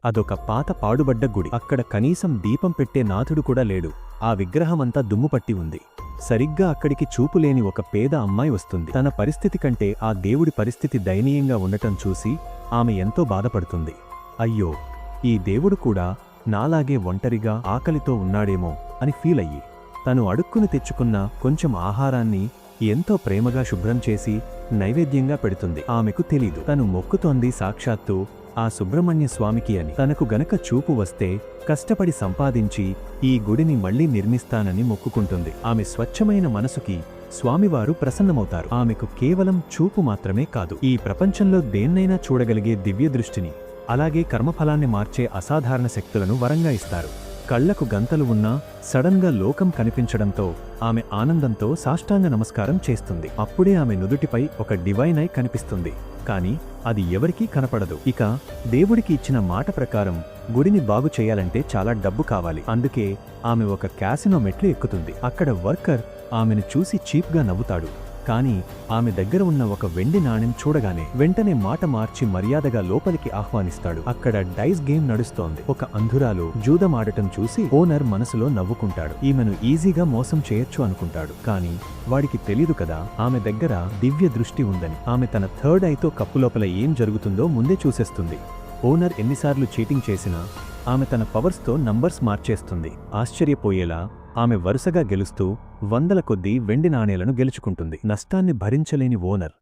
అదొక పాత పాడుబడ్డ గుడి. అక్కడ కనీసం దీపం పెట్టే నాథుడు కూడా లేడు. ఆ విగ్రహమంతా దుమ్ముపట్టి ఉంది. సరిగ్గా అక్కడికి చూపులేని ఒక పేద అమ్మాయి వస్తుంది. తన పరిస్థితి కంటే ఆ దేవుడి పరిస్థితి దయనీయంగా ఉండటం చూసి ఆమె ఎంతో బాధపడుతుంది. అయ్యో, ఈ దేవుడు కూడా నాలాగే ఒంటరిగా ఆకలితో ఉన్నాడేమో అని ఫీలయ్యి తను అడుక్కుని తెచ్చుకున్న కొంచెం ఆహారాన్ని ఎంతో ప్రేమగా శుభ్రం చేసి నైవేద్యంగా పెడుతుంది. ఆమెకు తెలీదు తను మొక్కుతోంది సాక్షాత్తు ఆ సుబ్రహ్మణ్య స్వామికి అని. తనకు గనక చూపు వస్తే కష్టపడి సంపాదించి ఈ గుడిని మళ్లీ నిర్మిస్తానని మొక్కుకుంటుంది. ఆమె స్వచ్ఛమైన మనసుకి స్వామివారు ప్రసన్నమవుతారు. ఆమెకు కేవలం చూపు మాత్రమే కాదు, ఈ ప్రపంచంలో దేన్నైనా చూడగలిగే దివ్యదృష్టిని, అలాగే కర్మఫలాన్ని మార్చే అసాధారణ శక్తులను వరంగా ఇస్తారు. కళ్లకు గంతలు ఉన్నా సడన్గా లోకం కనిపించడంతో ఆమె ఆనందంతో సాష్టాంగ నమస్కారం చేస్తుంది. అప్పుడే ఆమె నుదుటిపై ఒక డివైన్ ఐ కనిపిస్తుంది. కాని అది ఎవరికీ కనపడదు. ఇక దేవుడికి ఇచ్చిన మాట ప్రకారం గుడిని బాగు చేయాలంటే చాలా డబ్బు కావాలి. అందుకే ఆమె ఒక క్యాసినో మెట్లు ఎక్కుతుంది. అక్కడ వర్కర్ ఆమెను చూసి చీప్గా నవ్వుతాడు. కాని ఆమె దగ్గర ఉన్న ఒక వెండి నాణెం చూడగానే వెంటనే మాట మార్చి మర్యాదగా లోపలికి ఆహ్వానిస్తాడు. అక్కడ డైస్ గేమ్ నడుస్తోంది. ఒక అంధురాలు జూదమాడటం చూసి ఓనర్ మనసులో నవ్వుకుంటాడు. ఈమెను ఈజీగా మోసం చేయొచ్చు అనుకుంటాడు. కాని వాడికి తెలీదు కదా ఆమె దగ్గర దివ్య దృష్టి ఉందని. ఆమె తన థర్డ్ ఐతో కప్పు లోపల ఏం జరుగుతుందో ముందే చూసేస్తుంది. ఓనర్ ఎన్నిసార్లు చీటింగ్ చేసినా ఆమె తన పవర్స్తో నంబర్స్ మార్చేస్తుంది. ఆశ్చర్యపోయేలా ఆమె వరుసగా గెలుస్తూ వందల కొద్దీ వెండి నాణేలను గెలుచుకుంటుంది. నష్టాన్ని భరించలేని ఓనర్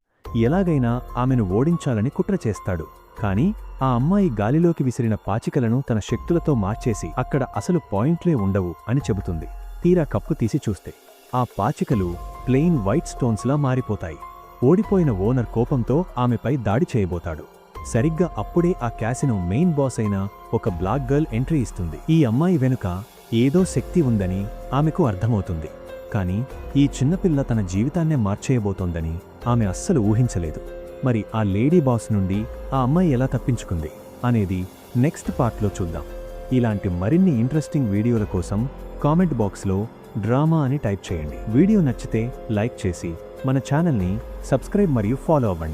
ఎలాగైనా ఆమెను ఓడించాలని కుట్ర చేస్తాడు. కాని ఆ అమ్మాయి గాలిలోకి విసిరిన పాచికలను తన శక్తులతో మార్చేసి అక్కడ అసలు పాయింట్లే ఉండవు అని చెబుతుంది. తీరా కప్పు తీసి చూస్తే ఆ పాచికలు ప్లెయిన్ వైట్ స్టోన్స్లా మారిపోతాయి. ఓడిపోయిన ఓనర్ కోపంతో ఆమెపై దాడి చేయబోతాడు. సరిగ్గా అప్పుడే ఆ క్యాసినో మెయిన్ బాస్ అయిన ఒక బ్లాక్ గర్ల్ ఎంట్రీ ఇస్తుంది. ఈ అమ్మాయి వెనుక ఏదో శక్తి ఉందని ఆమెకు అర్థమవుతుంది. కాని ఈ చిన్నపిల్ల తన జీవితాన్నే మార్చేయబోతోందని ఆమె అస్సలు ఊహించలేదు. మరి ఆ లేడీ బాస్ నుండి ఆ అమ్మాయి ఎలా తప్పించుకుంది అనేది నెక్స్ట్ పార్ట్లో చూద్దాం. ఇలాంటి మరిన్ని ఇంట్రెస్టింగ్ వీడియోల కోసం కామెంట్ బాక్స్లో డ్రామా అని టైప్ చేయండి. వీడియో నచ్చితే లైక్ చేసి మన ఛానల్ని సబ్స్క్రైబ్ మరియు ఫాలో అవ్వండి.